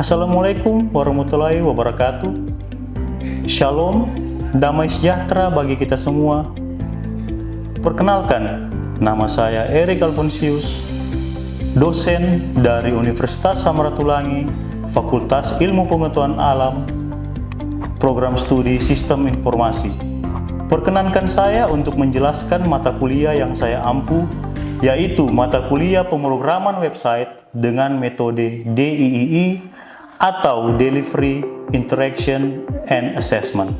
Assalamualaikum warahmatullahi wabarakatuh. Shalom, damai sejahtera bagi kita semua. Perkenalkan, nama saya Erik Alfonsius, dosen dari Universitas Samratulangi, Fakultas Ilmu Pengetahuan Alam, Program Studi Sistem Informasi. Perkenankan saya untuk menjelaskan mata kuliah yang saya ampu, yaitu mata kuliah pemrograman website dengan metode DIII atau Delivery, Interaction, and Assessment.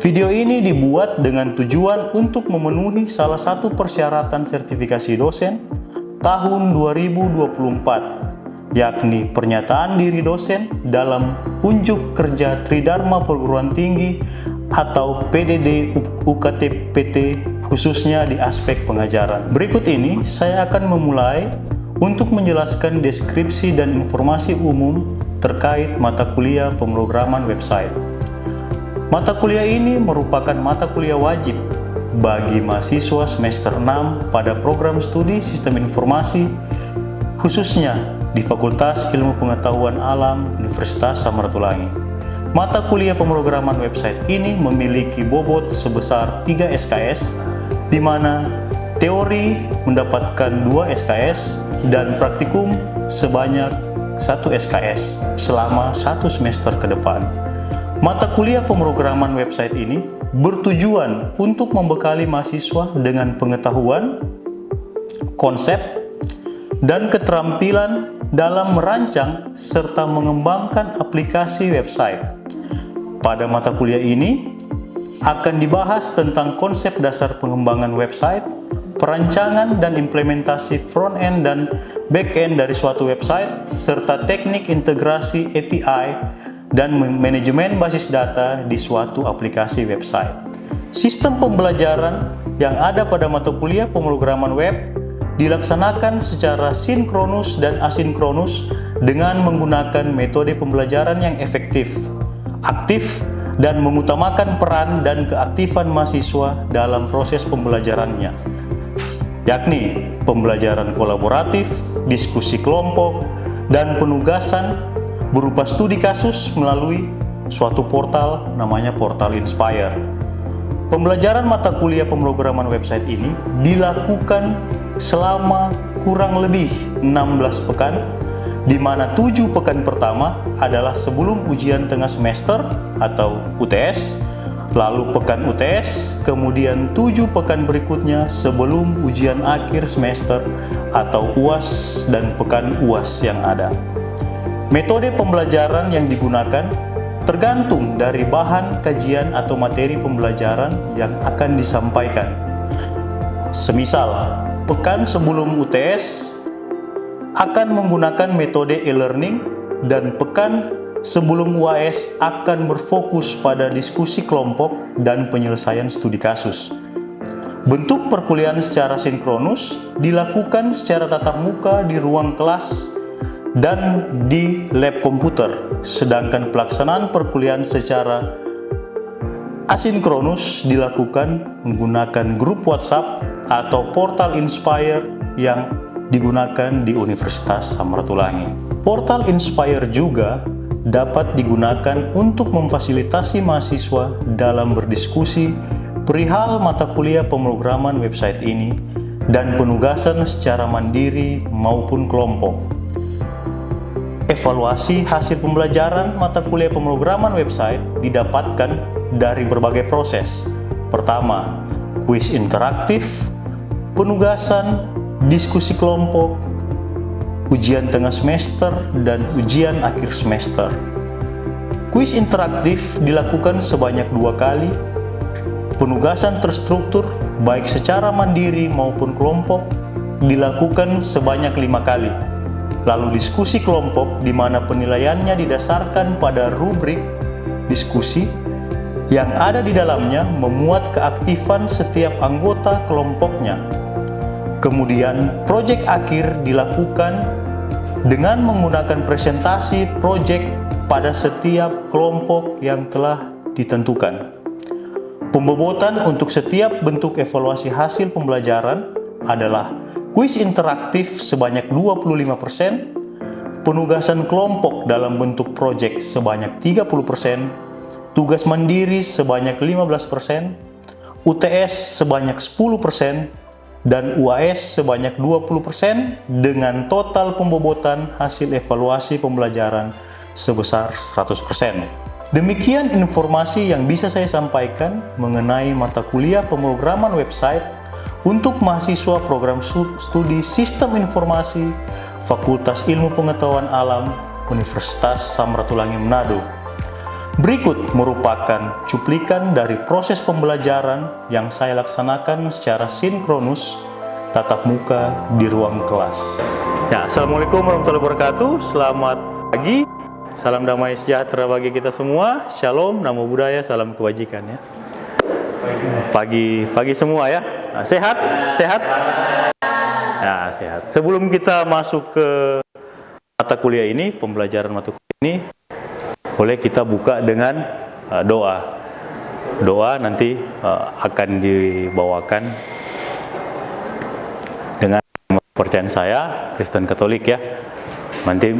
Video ini dibuat dengan tujuan untuk memenuhi salah satu persyaratan sertifikasi dosen tahun 2024, yakni pernyataan diri dosen dalam unjuk kerja Tridharma Perguruan Tinggi atau PDD UKT PT, khususnya di aspek pengajaran. Berikut ini saya akan memulai untuk menjelaskan deskripsi dan informasi umum terkait mata kuliah pemrograman website. Mata kuliah ini merupakan mata kuliah wajib bagi mahasiswa semester 6 pada program studi Sistem Informasi, khususnya di Fakultas Ilmu Pengetahuan Alam Universitas Samratulangi. Mata kuliah pemrograman website ini memiliki bobot sebesar 3 SKS, di mana teori mendapatkan 2 SKS dan praktikum sebanyak 1 SKS selama 1 semester ke depan. Mata kuliah pemrograman website ini bertujuan untuk membekali mahasiswa dengan pengetahuan, konsep, dan keterampilan dalam merancang serta mengembangkan aplikasi website. Pada mata kuliah ini akan dibahas tentang konsep dasar pengembangan website, perancangan dan implementasi front-end dan back-end dari suatu website, serta teknik integrasi API dan manajemen basis data di suatu aplikasi website. Sistem pembelajaran yang ada pada mata kuliah pemrograman web dilaksanakan secara sinkronus dan asinkronus dengan menggunakan metode pembelajaran yang efektif, aktif, dan mengutamakan peran dan keaktifan mahasiswa dalam proses pembelajarannya, yakni pembelajaran kolaboratif, diskusi kelompok, dan penugasan berupa studi kasus melalui suatu portal namanya Portal Inspire. Pembelajaran mata kuliah pemrograman website ini dilakukan selama kurang lebih 16 pekan, di mana 7 pekan pertama adalah sebelum ujian tengah semester atau UTS, lalu pekan UTS, kemudian 7 pekan berikutnya sebelum ujian akhir semester atau UAS dan pekan UAS yang ada. Metode pembelajaran yang digunakan tergantung dari bahan kajian atau materi pembelajaran yang akan disampaikan. Semisal, pekan sebelum UTS akan menggunakan metode e-learning dan pekan sebelum UAS akan berfokus pada diskusi kelompok dan penyelesaian studi kasus. Bentuk perkuliahan secara sinkronus dilakukan secara tatap muka di ruang kelas dan di lab komputer, sedangkan pelaksanaan perkuliahan secara asinkronus dilakukan menggunakan grup WhatsApp atau Portal Inspire yang digunakan di Universitas Samratulangi. Portal Inspire juga dapat digunakan untuk memfasilitasi mahasiswa dalam berdiskusi perihal mata kuliah pemrograman website ini dan penugasan secara mandiri maupun kelompok. Evaluasi hasil pembelajaran mata kuliah pemrograman website didapatkan dari berbagai proses. Pertama, kuis interaktif, penugasan, diskusi kelompok, ujian tengah semester, dan ujian akhir semester. Kuis interaktif dilakukan sebanyak 2 kali, penugasan terstruktur baik secara mandiri maupun kelompok dilakukan sebanyak 5 kali. Lalu diskusi kelompok di mana penilaiannya didasarkan pada rubrik diskusi yang ada di dalamnya memuat keaktifan setiap anggota kelompoknya. Kemudian proyek akhir dilakukan dengan menggunakan presentasi proyek pada setiap kelompok yang telah ditentukan. Pembobotan untuk setiap bentuk evaluasi hasil pembelajaran adalah kuis interaktif sebanyak 25%, penugasan kelompok dalam bentuk proyek sebanyak 30%, tugas mandiri sebanyak 15%, UTS sebanyak 10%, dan UAS sebanyak 20% dengan total pembobotan hasil evaluasi pembelajaran sebesar 100%. Demikian informasi yang bisa saya sampaikan mengenai mata kuliah pemrograman website untuk mahasiswa program studi Sistem Informasi Fakultas Ilmu Pengetahuan Alam Universitas Samratulangi Manado. Berikut merupakan cuplikan dari proses pembelajaran yang saya laksanakan secara sinkronus tatap muka di ruang kelas. Ya, Assalamualaikum warahmatullahi wabarakatuh. Selamat pagi. Salam damai sejahtera bagi kita semua. Shalom, namo buddhaya, salam kebajikan ya. Pagi semua ya. Nah, sehat? Sehat? Ya, sehat. Sebelum kita masuk ke mata kuliah ini, pembelajaran mata kuliah ini, boleh kita buka dengan doa. Doa nanti akan dibawakan dengan kepercayaan saya, Kristen Katolik ya. Nanti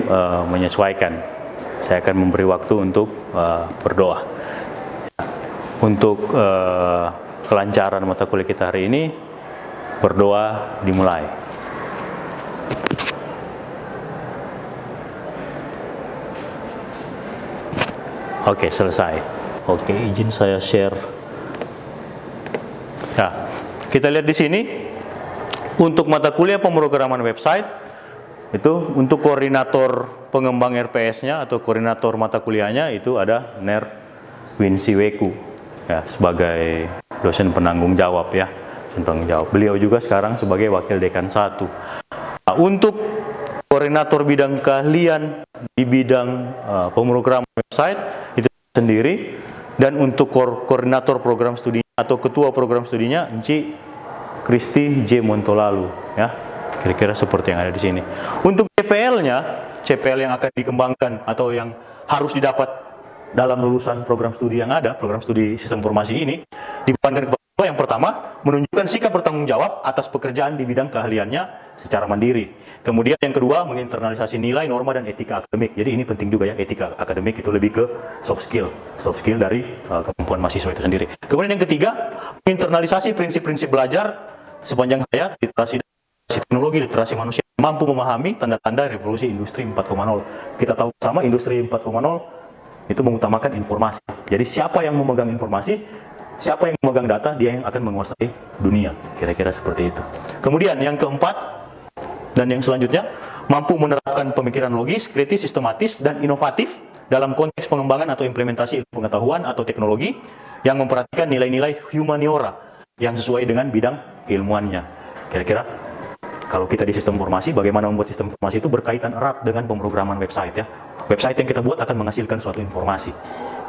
menyesuaikan. Saya akan memberi waktu untuk berdoa. Untuk kelancaran mata kuliah kita hari ini, berdoa dimulai. Oke, selesai. Oke, izin saya share. Ya, kita lihat di sini untuk mata kuliah pemrograman website itu untuk koordinator pengembang RPS-nya atau koordinator mata kuliahnya itu ada Ner Winsiweku ya, sebagai dosen penanggung jawab ya. Penanggung jawab. Beliau juga sekarang sebagai wakil dekan 1. Nah, untuk koordinator bidang keahlian di bidang pemrograman website itu sendiri, dan untuk koordinator program studi atau ketua program studinya Enci Kristi J. Montolalu ya. Kira-kira seperti yang ada di sini. Untuk CPL-nya, CPL yang akan dikembangkan atau yang harus didapat dalam lulusan program studi yang ada, program studi sistem informasi ini, dibebankan kepada yang pertama, menunjukkan sikap bertanggung jawab atas pekerjaan di bidang keahliannya secara mandiri. Kemudian yang kedua, menginternalisasi nilai, norma, dan etika akademik. Jadi ini penting juga ya, etika akademik itu lebih ke soft skill dari kemampuan mahasiswa itu sendiri. Kemudian yang ketiga, menginternalisasi prinsip-prinsip belajar sepanjang hayat, literasi teknologi, literasi manusia, mampu memahami tanda-tanda revolusi industri 4.0. Kita tahu sama industri 4.0 itu mengutamakan informasi. Jadi siapa yang memegang informasi, siapa yang memegang data, dia yang akan menguasai dunia. Kira-kira seperti itu. Kemudian yang keempat dan yang selanjutnya, mampu menerapkan pemikiran logis, kritis, sistematis, dan inovatif dalam konteks pengembangan atau implementasi ilmu pengetahuan atau teknologi yang memperhatikan nilai-nilai humaniora yang sesuai dengan bidang keilmuannya. Kira-kira kalau kita di sistem informasi, bagaimana membuat sistem informasi itu berkaitan erat dengan pemrograman website ya. Website yang kita buat akan menghasilkan suatu informasi.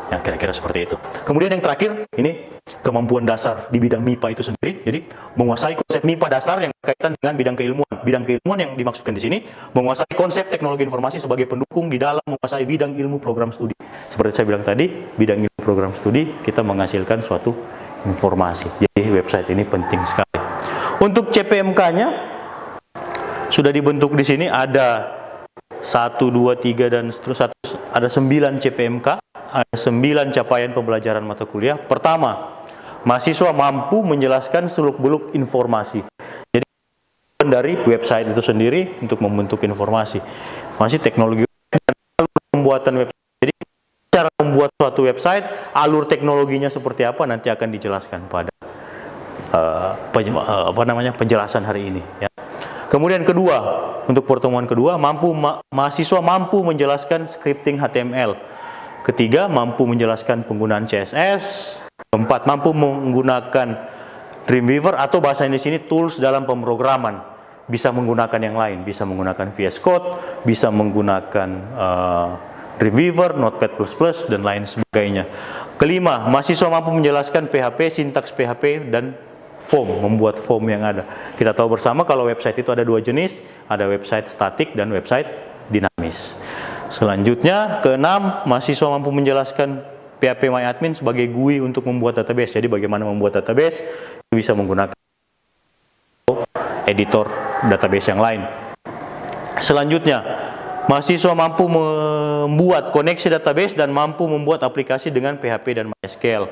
Ya, kira-kira seperti itu. Kemudian yang terakhir, ini kemampuan dasar di bidang MIPA itu sendiri. Jadi, menguasai konsep MIPA dasar yang berkaitan dengan bidang keilmuan. Bidang keilmuan yang dimaksudkan di sini, menguasai konsep teknologi informasi sebagai pendukung di dalam menguasai bidang ilmu program studi. Seperti saya bilang tadi, bidang ilmu program studi, kita menghasilkan suatu informasi. Jadi, website ini penting sekali. Untuk CPMK-nya, sudah dibentuk di sini, ada 1, 2, 3, dan seterusnya. Ada 9 CPMK. Ada 9 capaian pembelajaran mata kuliah. Pertama, mahasiswa mampu menjelaskan seluk-beluk informasi. Jadi dari website itu sendiri untuk membentuk informasi. Masih teknologi dan pembuatan website. Jadi cara membuat suatu website, alur teknologinya seperti apa nanti akan dijelaskan pada penjelasan hari ini. Ya. Kemudian kedua, untuk pertemuan kedua, mahasiswa mampu menjelaskan scripting HTML. Ketiga, mampu menjelaskan penggunaan CSS. Keempat, mampu menggunakan Dreamweaver atau bahasa Indonesia ini tools dalam pemrograman. Bisa menggunakan yang lain, bisa menggunakan VS Code, bisa menggunakan Dreamweaver, Notepad++, dan lain sebagainya. Kelima, mahasiswa mampu menjelaskan PHP, sintaks PHP, dan form, membuat form yang ada. Kita tahu bersama kalau website itu ada 2 jenis, ada website statik dan website dinamis. Selanjutnya, keenam, mahasiswa mampu menjelaskan PHP MyAdmin sebagai GUI untuk membuat database. Jadi bagaimana membuat database, bisa menggunakan editor database yang lain. Selanjutnya, Mahasiswa mampu membuat koneksi database dan mampu membuat aplikasi dengan PHP dan MySQL.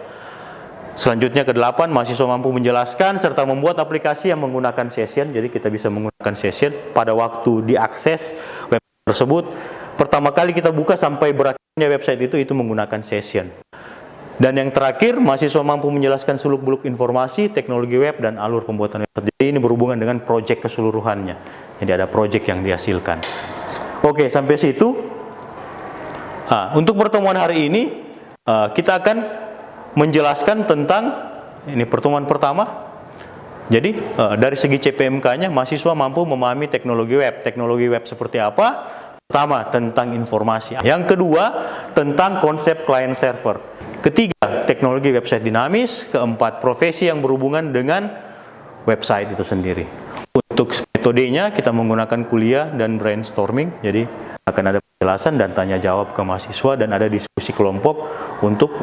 Selanjutnya ke-8, mahasiswa mampu menjelaskan serta membuat aplikasi yang menggunakan session. Jadi kita bisa menggunakan session pada waktu diakses website tersebut. Pertama kali kita buka sampai berakhirnya website itu menggunakan session. Dan yang terakhir, mahasiswa mampu menjelaskan seluk-beluk informasi, teknologi web, dan alur pembuatan website. Jadi ini berhubungan dengan proyek keseluruhannya. Jadi ada proyek yang dihasilkan. Oke, sampai situ. Untuk pertemuan hari ini, kita akan menjelaskan tentang, ini pertemuan pertama. Jadi, dari segi CPMK-nya, mahasiswa mampu memahami teknologi web. Teknologi web seperti apa? Pertama, tentang informasi. Yang kedua, tentang konsep client server. Ketiga, teknologi website dinamis. Keempat, profesi yang berhubungan dengan website itu sendiri. Untuk metodenya, kita menggunakan kuliah dan brainstorming. Jadi, akan ada penjelasan dan tanya jawab ke mahasiswa dan ada diskusi kelompok untuk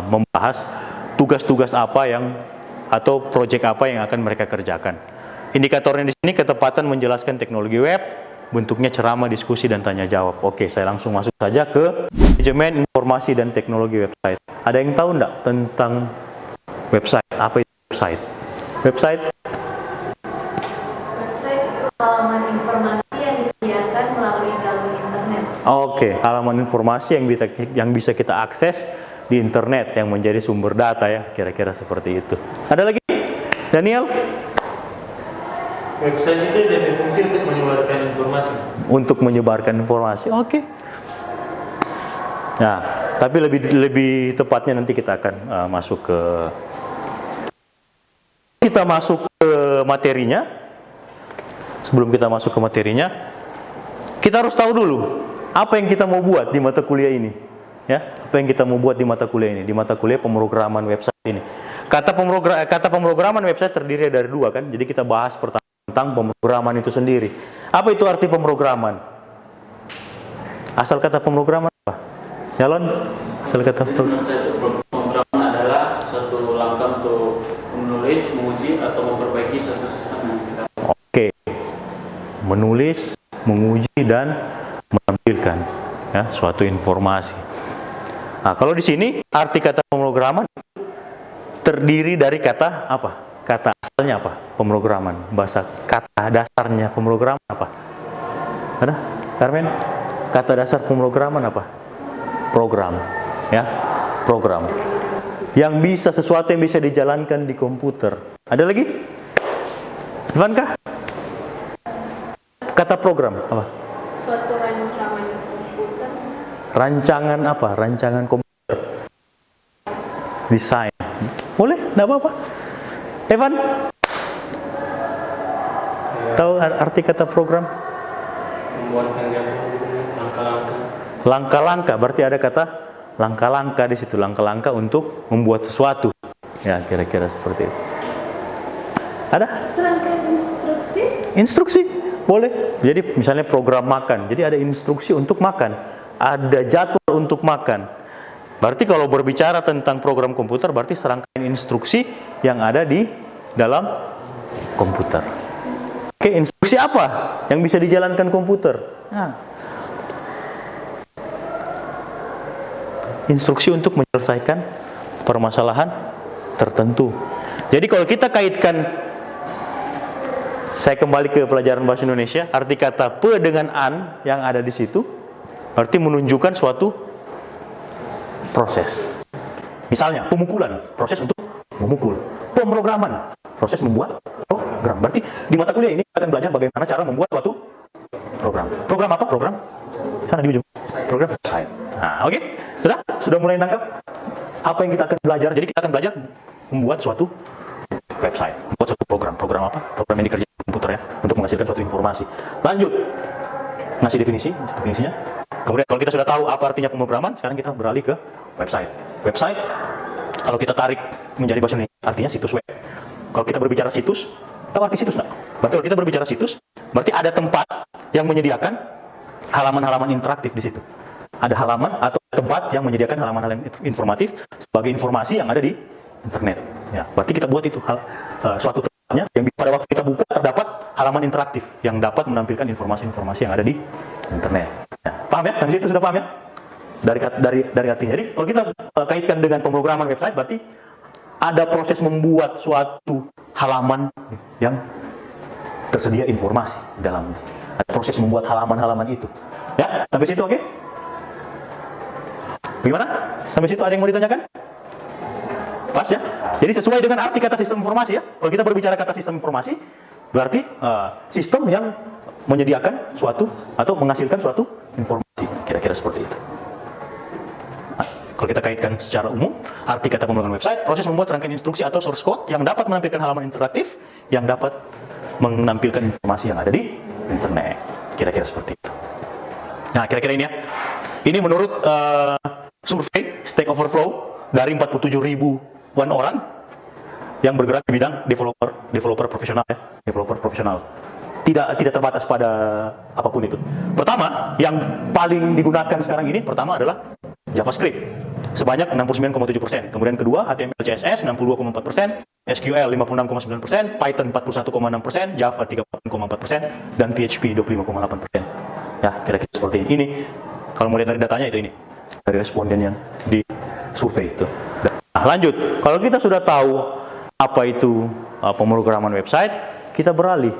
membahas tugas-tugas apa yang atau proyek apa yang akan mereka kerjakan. Indikatornya di sini ketepatan menjelaskan teknologi web, bentuknya ceramah, diskusi, dan tanya jawab. Oke, saya langsung masuk saja ke manajemen informasi dan teknologi website. Ada yang tahu enggak tentang website? Apa itu website? Website? Website itu halaman informasi yang disediakan melalui jalur internet. Oke, halaman informasi yang bisa kita akses di internet yang menjadi sumber data ya, kira-kira seperti itu. Ada lagi? Daniel? Website itu berfungsi untuk menyebarkan informasi. Untuk menyebarkan informasi, oke. Nah, tapi lebih tepatnya nanti kita akan masuk ke materinya. Sebelum kita masuk ke materinya, kita harus tahu dulu apa yang kita mau buat di mata kuliah ini. Ya, apa yang kita mau buat di mata kuliah ini, di mata kuliah pemrograman website ini. Kata pemrograman website terdiri dari dua kan. Jadi kita bahas pertama tentang pemrograman itu sendiri. Apa itu arti pemrograman? Asal kata pemrograman apa? Nyalon? Asal kata Pemrograman adalah suatu langkah untuk menulis, menguji, atau memperbaiki suatu sistem yang kita. Oke. Menulis, menguji, dan menampilkan ya, suatu informasi. Nah, kalau di sini arti kata pemrograman terdiri dari kata apa? Kata asalnya apa? Pemrograman. Bahasa kata dasarnya pemrograman apa? Ada? Carmen? Kata dasar pemrograman apa? Program. Ya, program. Yang bisa, sesuatu yang bisa dijalankan di komputer. Ada lagi? Ivankah? Kata program apa? Suatu rancangan komputer. Rancangan apa? Rancangan komputer. Desain. Boleh? Tidak apa-apa. Evan? Tahu arti kata program? Membuat langkah-langkah. Langkah-langkah, berarti ada kata langkah-langkah di situ. Langkah-langkah untuk membuat sesuatu. Ya, kira-kira seperti itu. Ada? Serangkaian instruksi. Instruksi? Boleh. Jadi misalnya program makan. Jadi ada instruksi untuk makan. Ada jadwal untuk makan. Berarti kalau berbicara tentang program komputer, berarti serangkaian instruksi yang ada di dalam komputer. Oke, instruksi apa yang bisa dijalankan komputer? Nah, instruksi untuk menyelesaikan permasalahan tertentu. Jadi kalau kita kaitkan, saya kembali ke pelajaran bahasa Indonesia, arti kata pe dengan an yang ada di situ, berarti menunjukkan suatu proses. Misalnya, pemukulan, proses untuk memukul. Pemrograman, proses membuat program. Berarti di mata kuliah ini akan belajar bagaimana cara membuat suatu program. Program apa? Program sana di ujung. Program website. Nah, oke. Sudah mulai nangkap apa yang kita akan belajar. Jadi kita akan belajar membuat suatu website, membuat suatu program. Program apa? Program yang dikerjakan di komputer ya, untuk menghasilkan suatu informasi. Lanjut. Ngasih definisinya. Kemudian kalau kita sudah tahu apa artinya pemrograman, sekarang kita beralih ke website. Website, kalau kita tarik menjadi bahasa Indonesia, artinya situs web. Kalau kita berbicara situs, tahu arti situs nggak? Berarti kalau kita berbicara situs, berarti ada tempat yang menyediakan halaman-halaman interaktif di situ. Ada halaman atau tempat yang menyediakan halaman-halaman informatif sebagai informasi yang ada di internet. Ya, berarti kita buat itu suatu tempatnya yang pada waktu kita buka terdapat halaman interaktif yang dapat menampilkan informasi-informasi yang ada di internet. Ya, paham ya? Sampai situ sudah paham ya? Dari artinya. Jadi kalau kita kaitkan dengan pemrograman website, berarti ada proses membuat suatu halaman yang tersedia informasi di dalamnya. Ada proses membuat halaman-halaman itu. Ya, sampai situ oke? Gimana? Sampai situ ada yang mau ditanyakan? Pas ya? Jadi sesuai dengan arti kata sistem informasi ya. Kalau kita berbicara kata sistem informasi, berarti sistem yang menyediakan suatu atau menghasilkan suatu informasi. Kira-kira seperti itu. Nah, kalau kita kaitkan secara umum, arti kata pemrograman website, proses membuat rangkaian instruksi atau source code yang dapat menampilkan halaman interaktif, yang dapat menampilkan informasi yang ada di internet. Kira-kira seperti itu. Nah, kira-kira ini ya. Ini menurut survei Stack Overflow dari 47.000-an orang yang bergerak di bidang developer profesional ya, developer profesional. Tidak terbatas pada apapun itu. Pertama, yang paling digunakan sekarang ini pertama adalah JavaScript sebanyak 69,7%. Kemudian kedua HTML CSS 62,4%, SQL 56,9%, Python 41,6%, Java 38,4%, dan PHP 25,8%. Ya, kira-kira seperti ini. Ini kalau mau lihat dari datanya itu ini. Dari responden yang di survei itu. Nah, lanjut. Kalau kita sudah tahu apa itu pemrograman website, kita beralih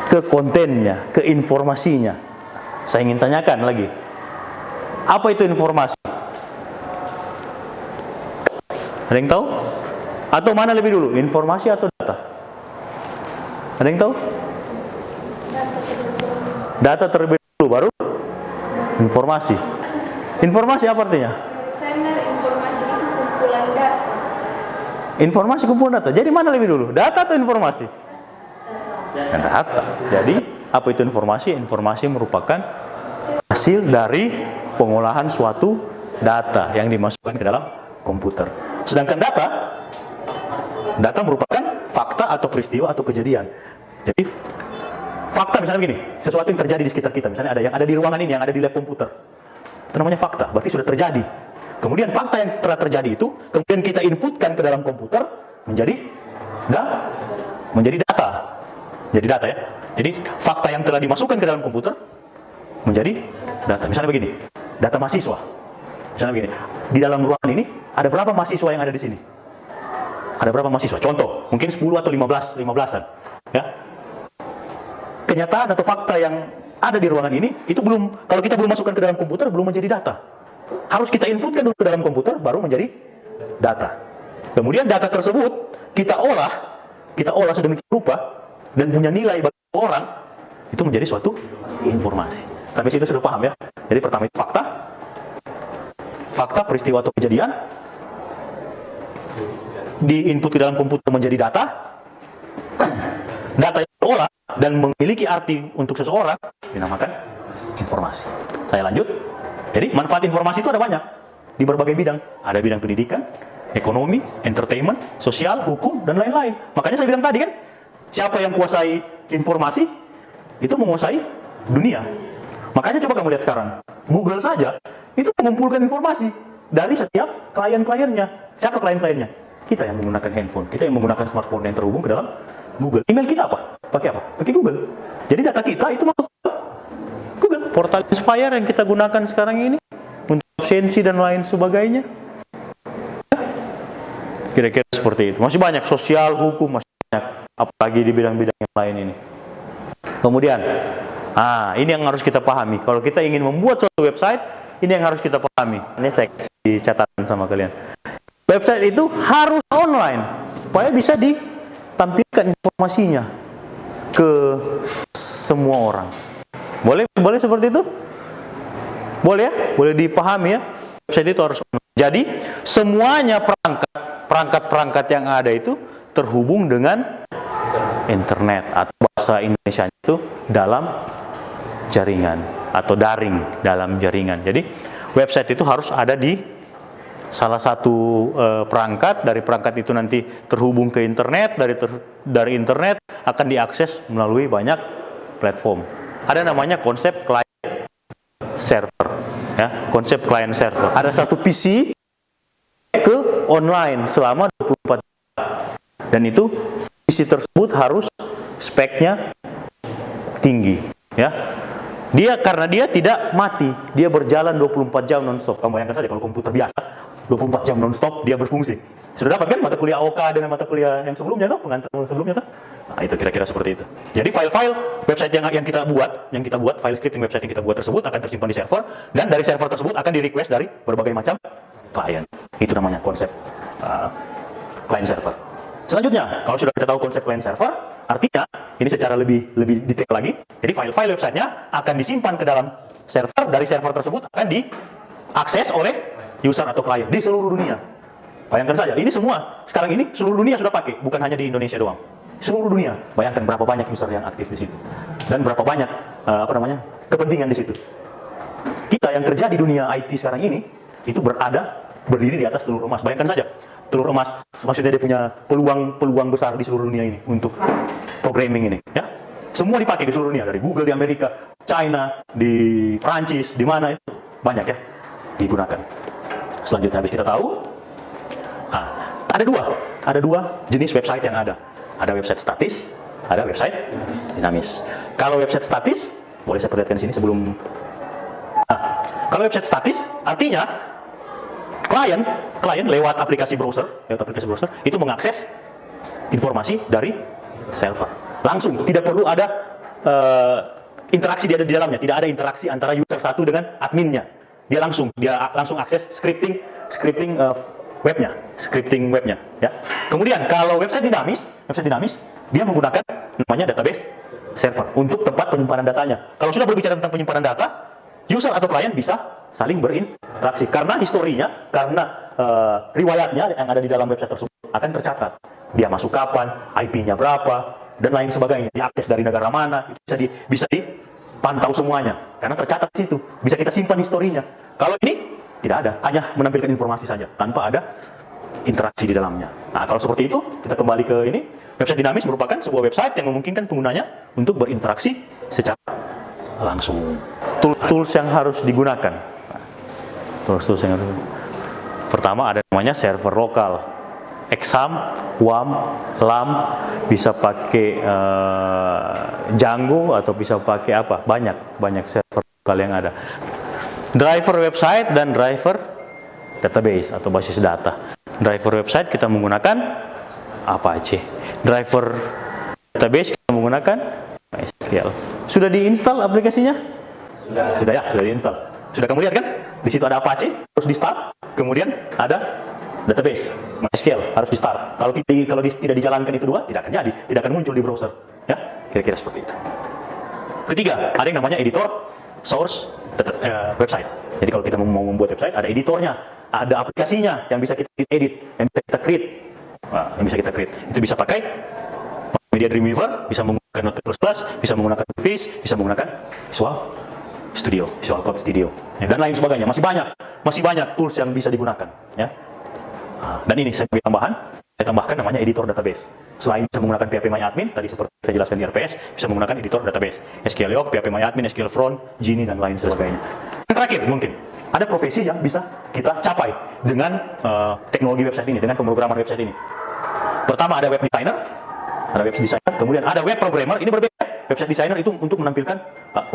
ke kontennya, ke informasinya. Saya ingin tanyakan lagi. Apa itu informasi? Ada yang tahu? Atau mana lebih dulu? Informasi atau data? Ada yang tahu? Data terlebih dulu, baru informasi. Informasi apa artinya? Saya benar, informasi itu kumpulan data. Informasi kumpulan data. Jadi mana lebih dulu? Data atau informasi? Data. Jadi apa itu informasi? Informasi merupakan hasil dari pengolahan suatu data yang dimasukkan ke dalam komputer. Sedangkan data merupakan fakta atau peristiwa atau kejadian. Jadi fakta misalnya begini, sesuatu yang terjadi di sekitar kita, misalnya ada yang ada di ruangan ini, yang ada di lab komputer. Itu namanya fakta, berarti sudah terjadi. Kemudian fakta yang telah terjadi itu kemudian kita inputkan ke dalam komputer menjadi data. Jadi data ya. Jadi fakta yang telah dimasukkan ke dalam komputer menjadi data. Misalnya begini, data mahasiswa. Misalnya begini, di dalam ruangan ini ada berapa mahasiswa yang ada di sini? Ada berapa mahasiswa? Contoh, mungkin 10 atau 15-an. Ya. Kenyataan atau fakta yang ada di ruangan ini, itu belum, kalau kita belum masukkan ke dalam komputer, belum menjadi data. Harus kita inputkan dulu ke dalam komputer, baru menjadi data. Kemudian data tersebut, kita olah sedemikian rupa, dan punya nilai bagi orang, itu menjadi suatu informasi. Sampai situ sudah paham ya? Jadi pertama itu fakta, peristiwa atau kejadian, diinput ke dalam komputer menjadi data, data yang diolah, dan memiliki arti untuk seseorang dinamakan informasi. Saya lanjut. Jadi manfaat informasi itu ada banyak di berbagai bidang. Ada bidang pendidikan, ekonomi, entertainment, sosial, hukum, dan lain-lain. Makanya saya bilang tadi kan, siapa yang kuasai informasi itu menguasai dunia. Makanya coba kamu lihat sekarang, Google saja itu mengumpulkan informasi dari setiap klien-kliennya. Siapa klien-kliennya? Kita yang menggunakan handphone, kita yang menggunakan smartphone yang terhubung ke dalam Google. Email kita apa? Pakai apa? Pakai Google. Jadi data kita itu masuk ke Google. Portal Inspire yang kita gunakan sekarang ini untuk absensi dan lain sebagainya. Ya. Kira-kira seperti itu. Masih banyak sosial, hukum, masih banyak. Apalagi di bidang-bidang yang lain ini. Kemudian, ini yang harus kita pahami. Kalau kita ingin membuat suatu website, ini yang harus kita pahami. Ini saya kasih catatan sama kalian. Website itu harus online supaya bisa ditampilkan informasinya ke semua orang. Boleh seperti itu? Boleh ya? Boleh dipahami ya? Website itu harus online. Jadi semuanya perangkat yang ada itu terhubung dengan internet atau bahasa Indonesia itu dalam jaringan atau daring dalam jaringan. Jadi website itu harus ada di salah satu perangkat. Dari perangkat itu nanti terhubung ke internet, dari internet akan diakses melalui banyak platform. Ada namanya konsep client server, ya, konsep client server. Ada satu PC ke online selama 24 jam. Dan itu PC tersebut harus speknya tinggi, ya. Dia karena dia tidak mati, dia berjalan 24 jam non-stop. Kamu bayangkan saja kalau komputer biasa 24 jam non-stop dia berfungsi. Sudah dapat kan mata kuliah OK dengan mata kuliah yang sebelumnya tuh, pengantar sebelumnya tuh. Nah, itu kira-kira seperti itu. Jadi file-file website yang kita buat, file scripting website yang kita buat tersebut akan tersimpan di server, dan dari server tersebut akan di-request dari berbagai macam klien. Itu namanya konsep client server. Selanjutnya, kalau sudah kita tahu konsep client server, artinya ini secara lebih detail lagi. Jadi file-file websitenya akan disimpan ke dalam server, dari server tersebut akan diakses oleh user atau klien di seluruh dunia. Bayangkan saja, ini semua sekarang ini seluruh dunia sudah pakai, bukan hanya di Indonesia doang. Seluruh dunia. Bayangkan berapa banyak user yang aktif di situ dan berapa banyak kepentingan di situ. Kita yang kerja di dunia IT sekarang ini itu berdiri di atas telur emas. Bayangkan saja, telur emas maksudnya dia punya peluang besar di seluruh dunia ini untuk programming ini, ya. Semua dipakai di seluruh dunia, dari Google di Amerika, China, di Prancis, di mana itu banyak ya digunakan. Selanjutnya habis kita tahu, ada dua jenis website yang ada. Ada website statis, ada website dinamis. Kalau website statis, boleh saya perlihatkan di sini sebelum. Kalau website statis, artinya klien lewat aplikasi browser itu mengakses informasi dari server langsung, tidak perlu ada interaksi di dalamnya, tidak ada interaksi antara user satu dengan adminnya. Dia langsung akses scripting webnya, ya. Kemudian kalau website dinamis dia menggunakan namanya database server untuk tempat penyimpanan datanya. Kalau sudah berbicara tentang penyimpanan data, user atau klien bisa saling berinteraksi karena historinya, karena riwayatnya yang ada di dalam website tersebut akan tercatat. Dia masuk kapan, IP-nya berapa, dan lain sebagainya. Diakses dari negara mana, itu bisa dipantau semuanya karena tercatat di situ. Bisa kita simpan historinya. Kalau ini tidak ada, hanya menampilkan informasi saja tanpa ada interaksi di dalamnya. Nah, kalau seperti itu, kita kembali ke ini. Website dinamis merupakan sebuah website yang memungkinkan penggunanya untuk berinteraksi secara langsung. Tools yang harus digunakan. Pertama ada namanya server lokal. Exam, WAM, LAM, bisa pakai Django atau bisa pakai apa? Banyak server lokal yang ada. Driver website dan driver database atau basis data. Driver website kita menggunakan Apache. Driver database kita menggunakan MySQL. Sudah diinstal aplikasinya? Sudah diinstal. Sudah kamu lihat kan? Di situ ada Apache, harus di start. Kemudian ada database MySQL, harus di start. Kalau tidak dijalankan itu dua, tidak akan jadi, tidak akan muncul di browser. Ya, kira-kira seperti itu. Ketiga, ada yang namanya editor source website. Jadi kalau kita mau membuat website, ada editornya, ada aplikasinya yang bisa kita edit, yang bisa kita create. Itu bisa pakai Media Dreamweaver, bisa menggunakan Notepad++, bisa menggunakan Office, bisa menggunakan Visual Code Studio, dan lain sebagainya. Masih banyak tools yang bisa digunakan, ya. Dan ini saya tambahkan namanya editor database. Selain bisa menggunakan PHPMyAdmin, tadi seperti saya jelaskan di RPS, bisa menggunakan editor database. SQL Log, PHPMyAdmin, SQL Front, Genie, dan lain sebagainya. Yang terakhir, mungkin ada profesi yang bisa kita capai dengan teknologi website ini, dengan pemrograman website ini. Pertama ada web designer, kemudian ada web programmer. Ini berbeda. Website designer itu untuk menampilkan,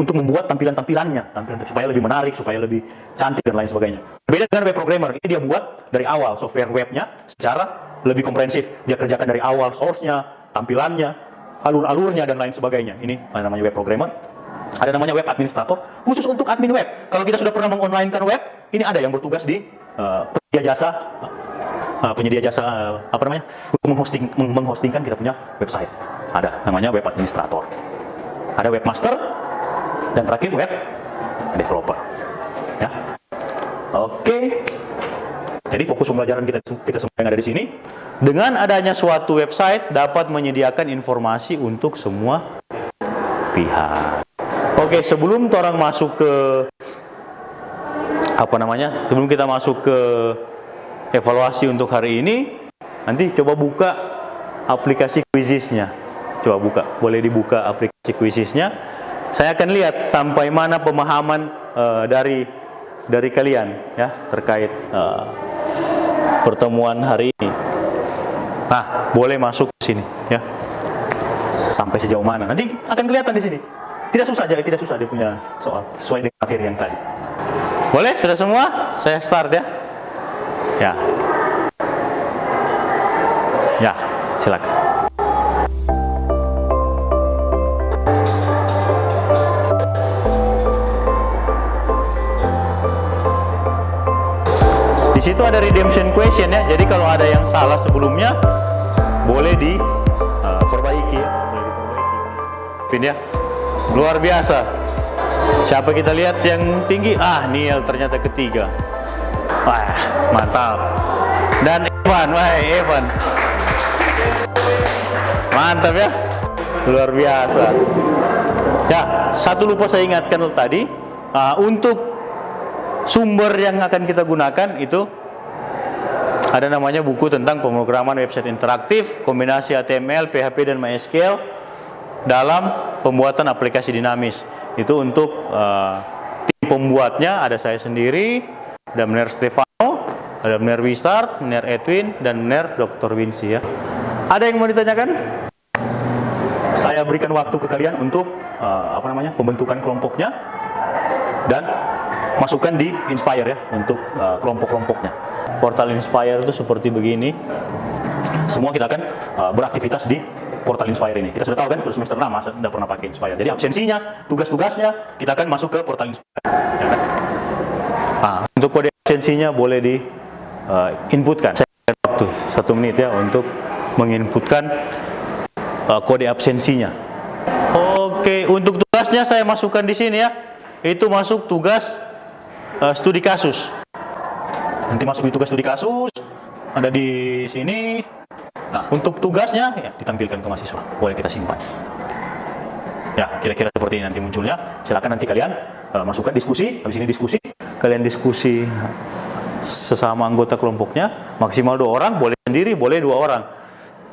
untuk membuat tampilan-tampilannya, supaya lebih menarik, supaya lebih cantik dan lain sebagainya. Berbeda dengan web programmer, ini dia buat dari awal software webnya secara lebih komprehensif. Dia kerjakan dari awal source-nya, tampilannya, alur-alurnya dan lain sebagainya. Ini namanya web programmer. Ada namanya web administrator, khusus untuk admin web. Kalau kita sudah pernah mengonlinekan web, ini ada yang bertugas di penyedia jasa untuk menghostingkan kita punya website. Ada namanya web administrator. Ada webmaster, dan terakhir web developer. Ya. Oke. Jadi fokus pembelajaran kita semua yang ada di sini, dengan adanya suatu website dapat menyediakan informasi untuk semua pihak. Oke, sebelum orang masuk ke sebelum kita masuk ke evaluasi untuk hari ini, nanti coba buka aplikasi Quizizz-nya. Boleh dibuka aplikasi Quizizz-nya. Saya akan lihat sampai mana pemahaman dari kalian, ya, terkait pertemuan hari ini. Nah, boleh masuk ke sini, ya. Sampai sejauh mana? Nanti akan kelihatan di sini. Tidak susah aja, tidak susah dia punya soal sesuai dengan materi yang tadi. Boleh? Sudah semua? Saya start ya. Ya. Ya, silakan. Di situ ada redemption question ya. Jadi kalau ada yang salah sebelumnya boleh diperbaiki ya. Boleh diperbaiki. Pin ya. Luar biasa. Siapa kita lihat yang tinggi? Niel ternyata ketiga. Wah, mantap. Dan Evan, Evan. Mantap ya. Luar biasa. Ya, satu lupa saya ingatkan tadi, untuk sumber yang akan kita gunakan itu ada namanya buku tentang pemrograman website interaktif, kombinasi HTML, PHP dan MySQL dalam pembuatan aplikasi dinamis. Itu untuk tim pembuatnya ada saya sendiri, ada Bener Stefano, ada Bener Wisart, Bener Edwin, dan Bener Dr. Wincy ya. Ada yang mau ditanyakan? Saya berikan waktu ke kalian untuk pembentukan kelompoknya dan masukkan di Inspire ya untuk kelompok-kelompoknya. Portal Inspire itu seperti begini. Semua kita akan beraktivitas di portal Inspire ini. Kita sudah tahu kan, sudah semester 6 masa tidak pernah pakai Inspire. Jadi absensinya, tugas-tugasnya kita akan masuk ke portal Inspire. Ya kan? Untuk kode absensinya boleh di inputkan. Saya ada waktu 1 menit ya untuk menginputkan kode absensinya. Oke, untuk tugasnya saya masukkan di sini ya. Itu masuk tugas studi kasus. Nanti masuk di tugas studi kasus, ada di sini. Nah, untuk tugasnya ya ditampilkan ke mahasiswa. Boleh kita simpan. Ya, kira-kira seperti ini nanti munculnya. Silakan nanti kalian masukkan diskusi. Habis ini diskusi, kalian diskusi sesama anggota kelompoknya. Maksimal 2 orang, boleh sendiri, boleh 2 orang.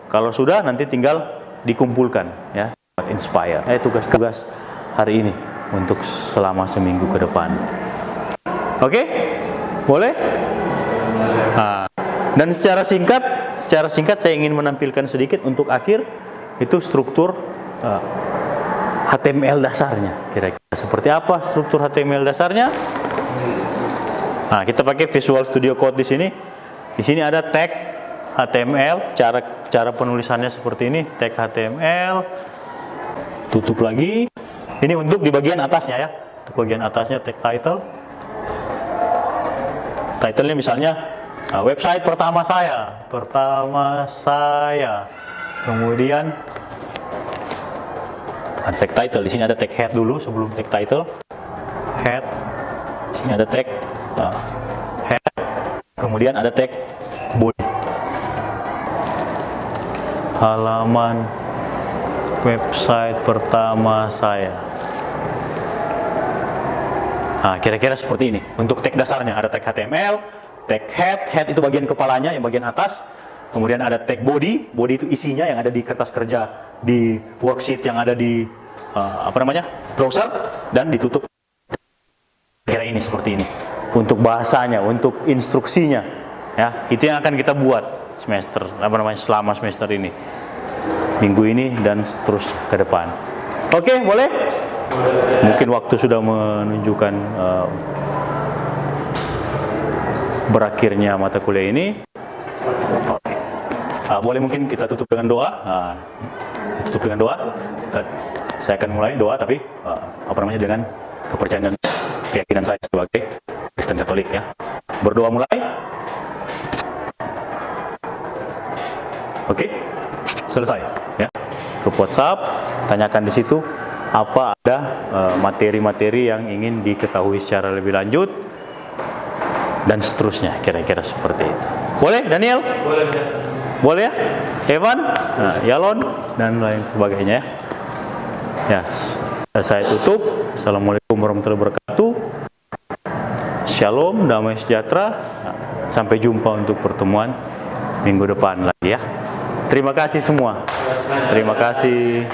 Kalau sudah nanti tinggal dikumpulkan ya. Inspire. Tugas-tugas hari ini untuk selama seminggu ke depan. Oke? Boleh? Dan secara singkat saya ingin menampilkan sedikit untuk akhir itu struktur HTML dasarnya. Kira-kira seperti apa struktur HTML dasarnya? Kita pakai Visual Studio Code di sini. Di sini ada tag HTML, cara penulisannya seperti ini, tag HTML. Tutup lagi. Ini untuk di bagian atasnya ya. Untuk bagian atasnya tag title. Title-nya misalnya website pertama saya. Kemudian tag title. Di sini ada tag head dulu sebelum tag title. Head. Di sini ada tag head. Kemudian ada tag body. Halaman website pertama saya. Kira-kira seperti ini. Untuk tag dasarnya ada tag HTML, tag head itu bagian kepalanya yang bagian atas. Kemudian ada tag body itu isinya yang ada di kertas kerja, di worksheet yang ada di browser, dan ditutup. Kira ini seperti ini. Untuk bahasanya, untuk instruksinya, ya itu yang akan kita buat selama semester ini. Minggu ini dan terus ke depan. Oke, boleh? Mungkin waktu sudah menunjukkan berakhirnya mata kuliah ini. Oke. Boleh mungkin kita tutup dengan doa. Saya akan mulai doa, tapi dengan kepercayaan dan keyakinan saya sebagai Kristen Katolik ya. Berdoa mulai. Oke. Selesai ya. Grup WhatsApp, tanyakan di situ apa ada materi-materi yang ingin diketahui secara lebih lanjut dan seterusnya, kira-kira seperti itu. Boleh Daniel? Boleh. Boleh ya? Evan, Yalon dan lain sebagainya ya. Saya tutup. Assalamualaikum warahmatullahi wabarakatuh. Shalom, damai sejahtera. Sampai jumpa untuk pertemuan minggu depan lagi ya. Terima kasih semua. Terima kasih.